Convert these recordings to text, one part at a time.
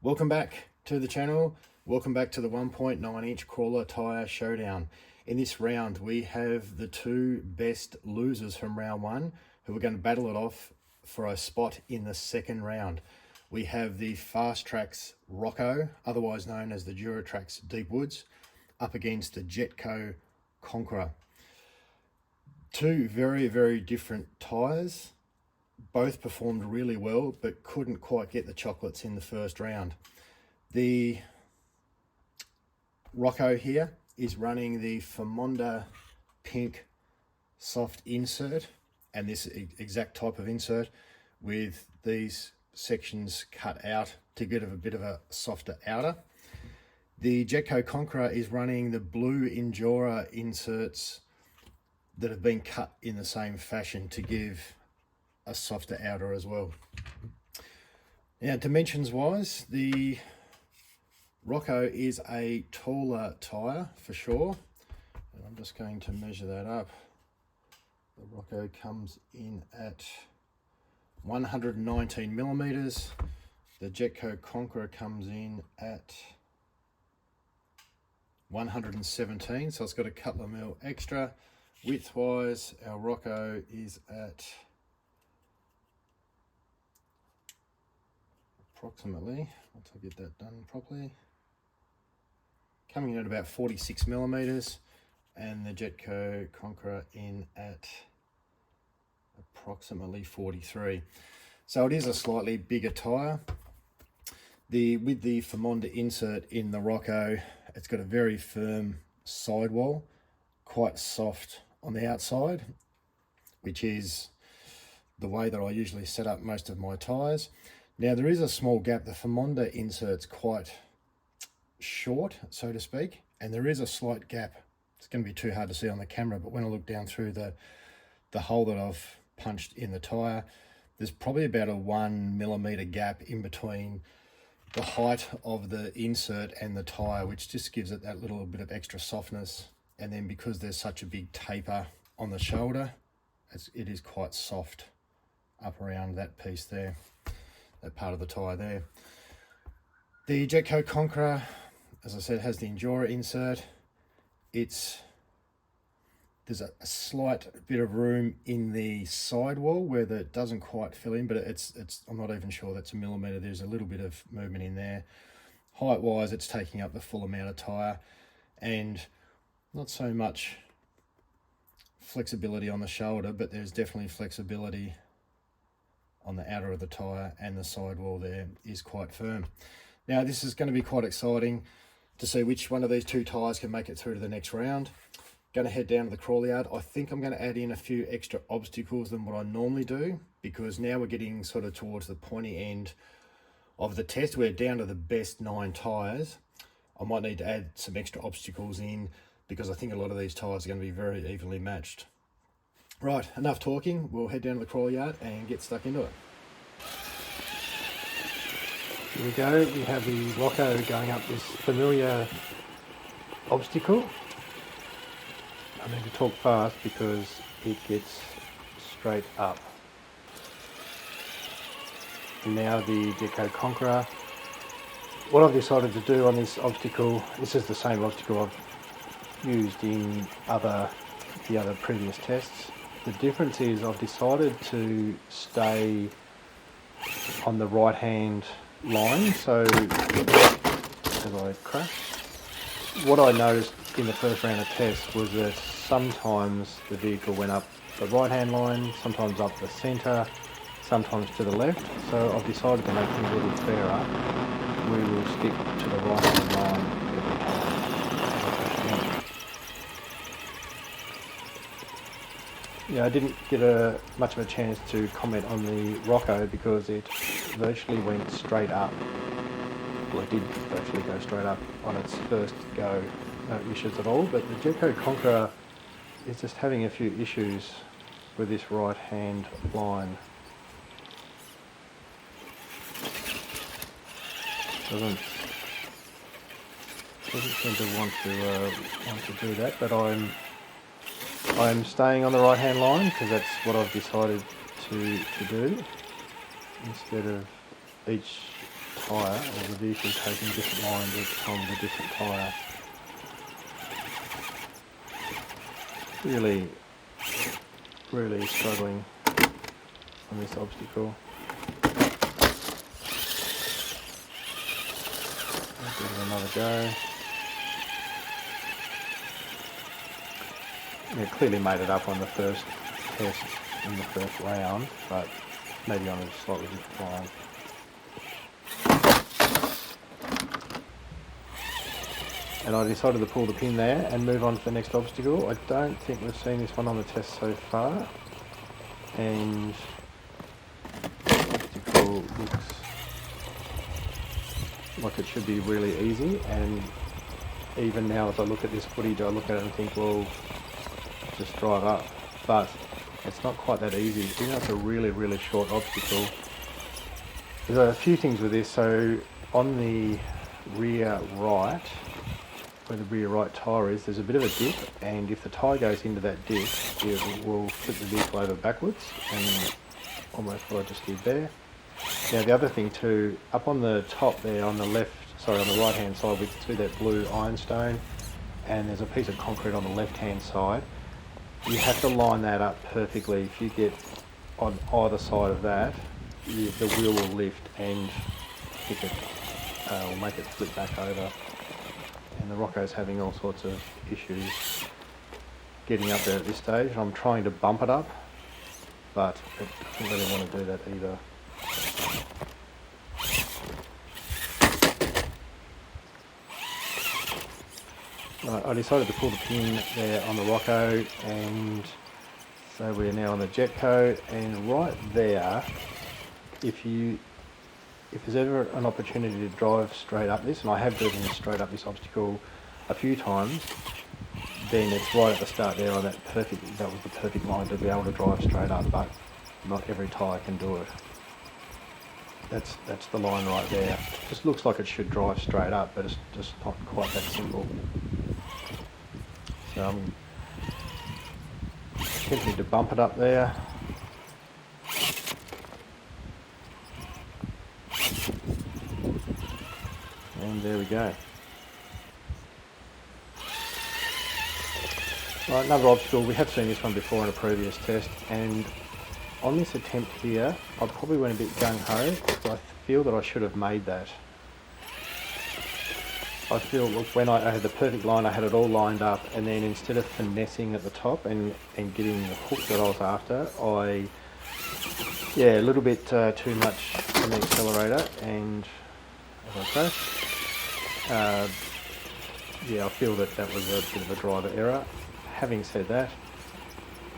Welcome back to the channel. Welcome back to the 1.9 inch crawler tyre showdown. In this round we have the two best losers from round one who are going to battle it off for a spot in the second round. We have the Fastrax Rocko, otherwise known as the Duratrax Deep Woods, up against the Jetko Conqueror. Two very different tyres. Both performed really well, but couldn't quite get the chocolates in the first round. The Rocko here is running the Famonda pink soft insert, and this exact type of insert with these sections cut out to get a bit of a softer outer. The Jetko Conqueror is running the blue Endura inserts that have been cut in the same fashion to give a softer outer as well. Now, dimensions wise, the Rocko is a taller tyre for sure, and I'm just going to measure that up. The Rocko comes in at 119 millimeters. The Jetko Conqueror comes in at 117, so it's got a couple of mil extra. Width wise, our Rocko is at approximately, once I get that done properly, coming in at about 46 millimeters, and the Jetko Conqueror in at approximately 43. So it is a slightly bigger tyre. With the Famonda insert in the Rocko, it's got a very firm sidewall, quite soft on the outside, which is the way that I usually set up most of my tyres. Now there is a small gap. The Famonda insert's quite short, so to speak, and there is a slight gap. It's going to be too hard to see on the camera, but when I look down through the hole that I've punched in the tyre, there's probably about a 1 millimeter gap in between the height of the insert and the tyre, which just gives it that little bit of extra softness. And then because there's such a big taper on the shoulder, it is quite soft up around that piece there, that part of the tyre there. The Jetko Conqueror, as I said, has the Endura insert. There's a slight bit of room in the sidewall where that doesn't quite fill in, but I'm not even sure that's a millimeter. There's a little bit of movement in there. Height wise, it's taking up the full amount of tyre, and not so much flexibility on the shoulder, but there's definitely flexibility on the outer of the tyre, and the sidewall there is quite firm. Now this is going to be quite exciting to see which one of these two tyres can make it through to the next round. Going to head down to the crawl yard. I think I'm going to add in a few extra obstacles than what I normally do, because now we're getting sort of towards the pointy end of the test. We're down to the best 9 tyres. I might need to add some extra obstacles in, because I think a lot of these tyres are going to be very evenly matched. Right, enough talking. We'll head down to the crawl yard and get stuck into it. Here we go. We have the Rocko going up this familiar obstacle. I need to talk fast because it gets straight up. And now the Jetko Conqueror. What I've decided to do on this obstacle, this is the same obstacle I've used in the other previous tests. The difference is I've decided to stay on the right hand line, so as I crash. What I noticed in the first round of tests was that sometimes the vehicle went up the right hand line, sometimes up the centre, sometimes to the left. So I've decided to make things a little fairer. We will stick to the right hand line every time. Yeah, I didn't get much of a chance to comment on the Rocko because it virtually went straight up. Well, it did virtually go straight up on its first go, no issues at all, but the Jetko Conqueror is just having a few issues with this right hand line. Doesn't seem to want to do that, but I'm staying on the right hand line because that's what I've decided to do, instead of each tyre, or the vehicle taking different lines each time with a different tyre. Really, really struggling on this obstacle. I'll give it another go. Yeah, clearly made it up on the first test in the first round, but maybe on a slightly different line. And I decided to pull the pin there and move on to the next obstacle. I don't think we've seen this one on the test so far. And the obstacle looks like it should be really easy. And even now as I look at this footage, I look at it and think, well, just drive up. But it's not quite that easy. Even though it's a really, really short obstacle. There's a few things with this. So on the rear right, where the rear right tyre is, there's a bit of a dip, and if the tyre goes into that dip, it will flip the vehicle over backwards, and almost what I just did there. Now the other thing too, up on the top there on the left, sorry, on the right hand side, we can see that blue ironstone, and there's a piece of concrete on the left hand side. You have to line that up perfectly. If you get on either side of that, the wheel will lift and will make it flip back over. And the Rocko's having all sorts of issues getting up there at this stage. I'm trying to bump it up, but it doesn't really want to do that either. Right, I decided to pull the pin there on the Rocko, and so we're now on the Jetko, and right there, if there's ever an opportunity to drive straight up this, and I have driven straight up this obstacle a few times, then it's right at the start there on that was the perfect line to be able to drive straight up, but not every tyre can do it. That's the line right there. Just looks like it should drive straight up, but it's just not quite that simple. So I'm attempting to bump it up there. And there we go. Right, another obstacle. We have seen this one before in a previous test, and on this attempt here, I probably went a bit gung-ho, but I feel that I should have made that. I feel, look, when I had the perfect line, I had it all lined up, and then instead of finessing at the top and getting the hook that I was after, a little bit too much on the accelerator, and as I say, I feel that was a bit of a driver error. Having said that,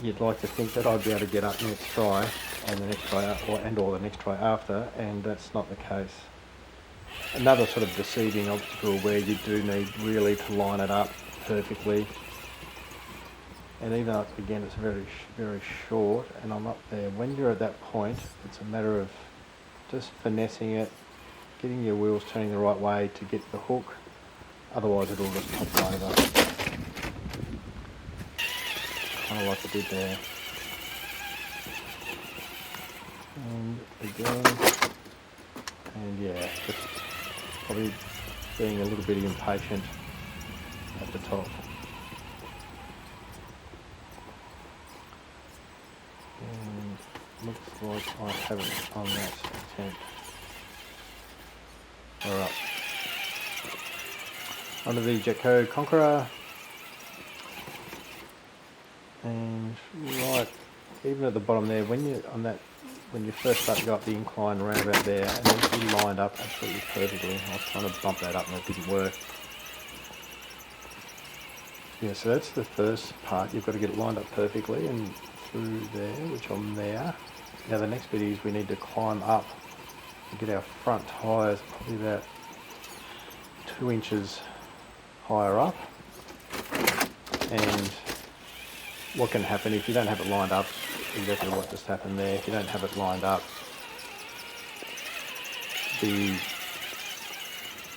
you'd like to think that I'd be able to get up next try and the next try or the next try after, and that's not the case. Another sort of deceiving obstacle where you do need really to line it up perfectly, and even though again it's very very short and I'm up there, when you're at that point it's a matter of just finessing it, getting your wheels turning the right way to get the hook, otherwise it'll just topple over. Kind of like I did there. And again, and yeah, just probably being a little bit impatient at the top. And looks like I haven't on that attempt. Alright. Onto the Jetko Conqueror. And right, even at the bottom there, when you first start to go up the incline around about there, and then you lined up absolutely perfectly. I was trying to bump that up and it didn't work. Yeah, so that's the first part. You've got to get it lined up perfectly and through there, which I'm there. Now the next bit is we need to climb up and get our front tyres probably about 2 inches higher up. And what can happen if you don't have it lined up, exactly what just happened there, if you don't have it lined up, the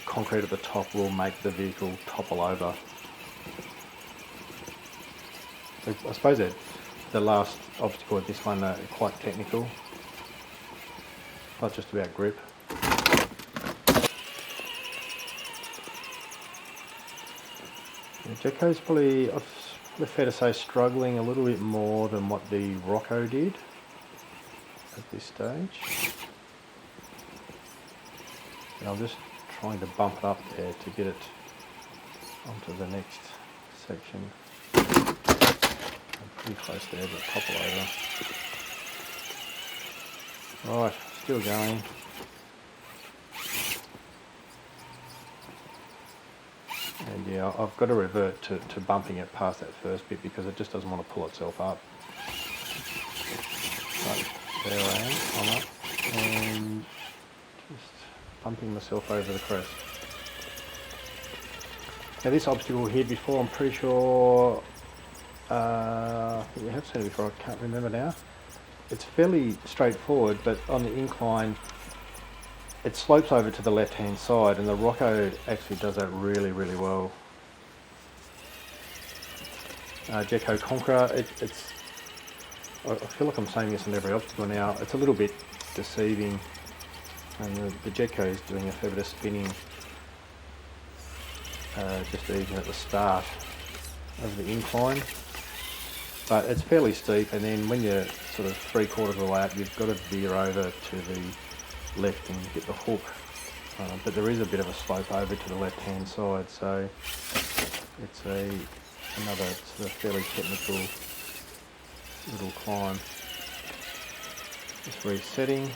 concrete at the top will make the vehicle topple over. I suppose that the last obstacle of this one are quite technical, not just about grip. Jetko's probably, fair to say, struggling a little bit more than what the Rocko did at this stage. And I'm just trying to bump it up there to get it onto the next section. I'm pretty close there, but topple over. Right, still going. And yeah, I've got to revert to bumping it past that first bit because it just doesn't want to pull itself up. Right, there I am, I'm up, and just bumping myself over the crest. Now this obstacle here before, I'm pretty sure, I think we have seen it before, I can't remember now. It's fairly straightforward, but on the incline, it slopes over to the left-hand side, and the Rocko actually does that really, really well. Jetko Conqueror, I feel like I'm saying this on every obstacle now, it's a little bit deceiving, and the Jetko is doing a fair bit of spinning, just even at the start of the incline. But it's fairly steep, and then when you're sort of 3/4 of the way up, you've got to veer over to the left and get the hook, but there is a bit of a slope over to the left hand side, so it's another sort of fairly technical little climb. Just resetting.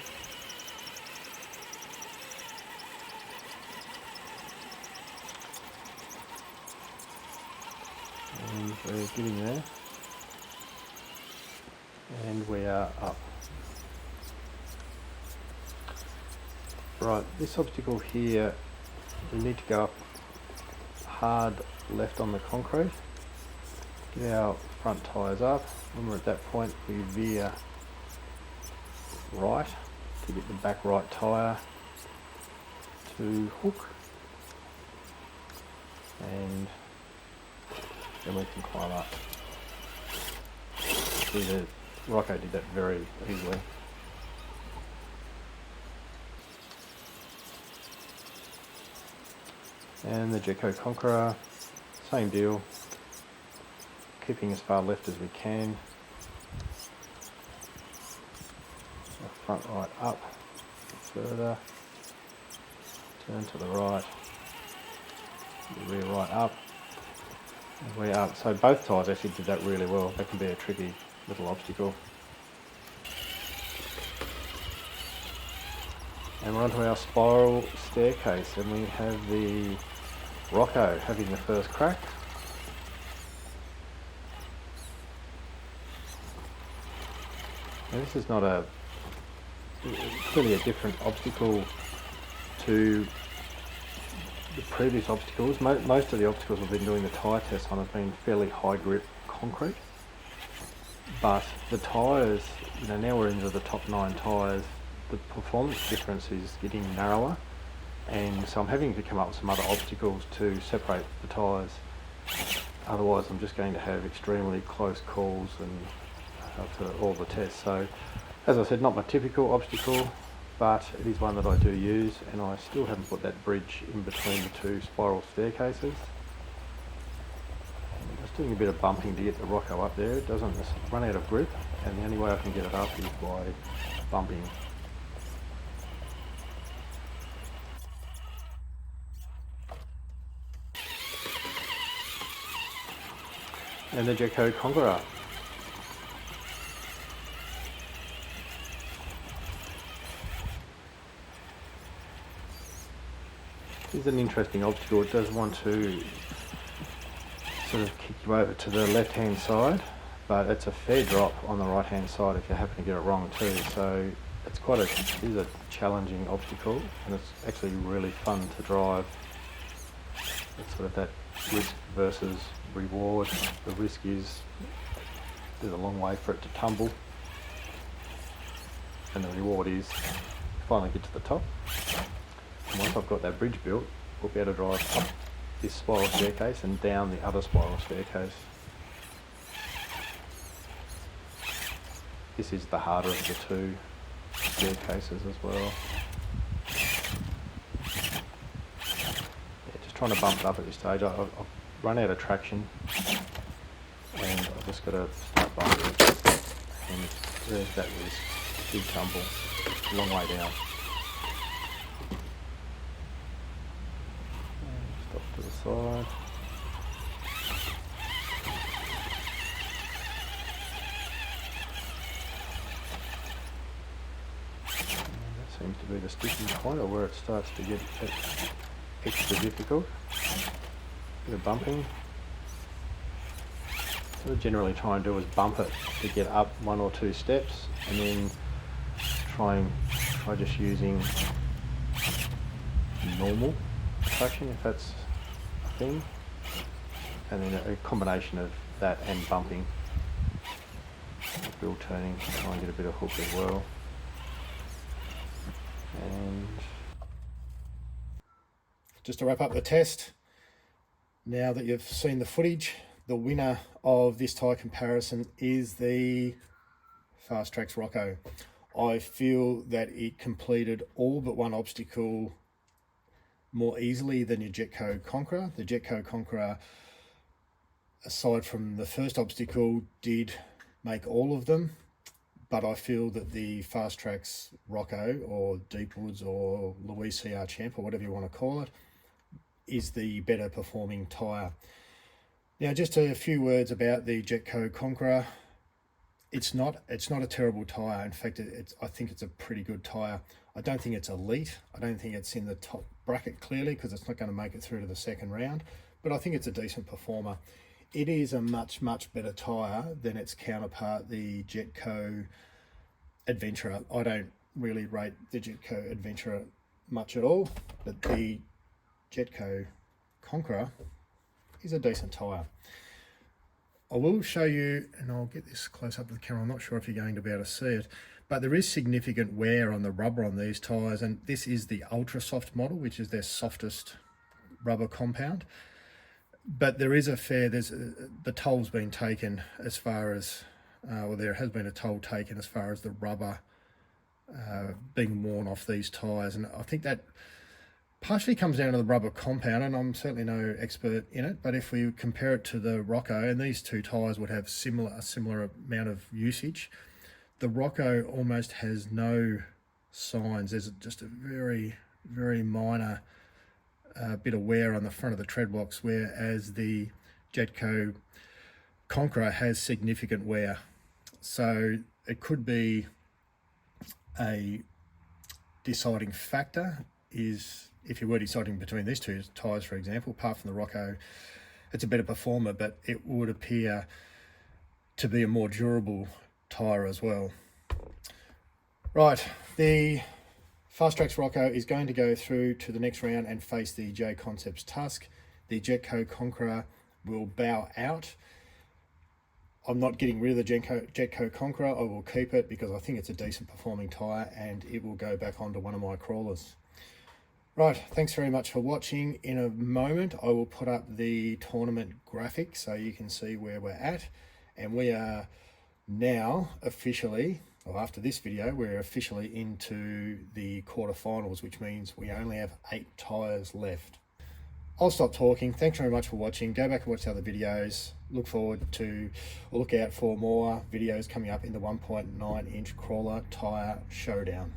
And we're getting there, and we are up. Right, this obstacle here, we need to go up hard left on the concrete, get our front tyres up. When we're at that point, we veer right to get the back right tyre to hook, and then we can climb up. See, the Rocko did that very easily. And the Jetko Conqueror, same deal, keeping as far left as we can. So front right up, further, turn to the right, rear right up, and we're up. So both tyres actually did that really well. That can be a tricky little obstacle. And we're onto our spiral staircase, and we have the Rocko having the first crack. Now this is not clearly a different obstacle to the previous obstacles. Most of the obstacles we've been doing the tyre test on have been fairly high grip concrete, but the tyres, now we're into the top 9 tyres, the performance difference is getting narrower, and so I'm having to come up with some other obstacles to separate the tyres. Otherwise I'm just going to have extremely close calls and after all the tests. So as I said, not my typical obstacle, but it is one that I do use, and I still haven't put that bridge in between the two spiral staircases. I'm just doing a bit of bumping to get the Rocko up there. It doesn't run out of grip, and the only way I can get it up is by bumping. And the Jetko Conqueror. This is an interesting obstacle. It does want to sort of kick you over to the left hand side, but it's a fair drop on the right hand side if you happen to get it wrong too. So it is a challenging obstacle, and it's actually really fun to drive. It's sort of that risk versus reward. The risk is there's a long way for it to tumble, and the reward is finally get to the top. And once I've got that bridge built, we'll be able to drive up this spiral staircase and down the other spiral staircase. This is the harder of the two staircases as well. Yeah, just trying to bump it up at this stage. I've run out of traction, and I've just got to start bumping, and there's that risk, big tumble, a long way down. Stop to the side. Seems to be the sticking point, or where it starts to get extra difficult. Bit of bumping. What I generally try and do is bump it to get up 1 or 2 steps, and then try just using normal traction, if that's a thing, and then a combination of that and bumping, wheel turning, try and get a bit of hook as well. And just to wrap up the test, now that you've seen the footage, the winner of this tyre comparison is the Fastrax Rocko. I feel that it completed all but one obstacle more easily than your Jetko Conqueror. The Jetko Conqueror, aside from the first obstacle, did make all of them. But I feel that the Fastrax Rocko, or Deepwoods, or Louise CR Champ, or whatever you want to call it, is the better performing tyre. Now, just a few words about the Jetko Conqueror. It's not a terrible tyre. In fact, I think it's a pretty good tyre. I don't think it's elite. I don't think it's in the top bracket clearly, because it's not going to make it through to the second round. But I think it's a decent performer. It is a much better tyre than its counterpart, the Jetko Adventurer. I don't really rate the Jetko Adventurer much at all, but the Jetko Conqueror is a decent tyre. I will show you, and I'll get this close up to the camera. I'm not sure if you're going to be able to see it, but there is significant wear on the rubber on these tyres, and this is the ultra soft model, which is their softest rubber compound. But there is the toll's been taken as far as, or there has been a toll taken as far as the rubber being worn off these tyres. And I think that partially comes down to the rubber compound, and I'm certainly no expert in it, but if we compare it to the Rocko, and these two tyres would have a similar amount of usage, the Rocko almost has no signs. There's just a very minor bit of wear on the front of the tread blocks, whereas the Jetko Conqueror has significant wear. So it could be a deciding factor, is if you were deciding between these two tyres, for example. Apart from the Rocko, it's a better performer, but it would appear to be a more durable tyre as well. Right, the Fastrax Rocko is going to go through to the next round and face the J Concepts Tusk. The Jetko Conqueror will bow out. I'm not getting rid of the Jetko Conqueror. I will keep it because I think it's a decent performing tyre, and it will go back onto one of my crawlers. Right, thanks very much for watching. In a moment, I will put up the tournament graphic so you can see where we're at. And we are now officially, well, after this video, we're officially into the quarterfinals, which means we only have 8 tyres left. I'll stop talking. Thanks very much for watching. Go back and watch the other videos. Look out for more videos coming up in the 1.9 inch crawler tyre showdown.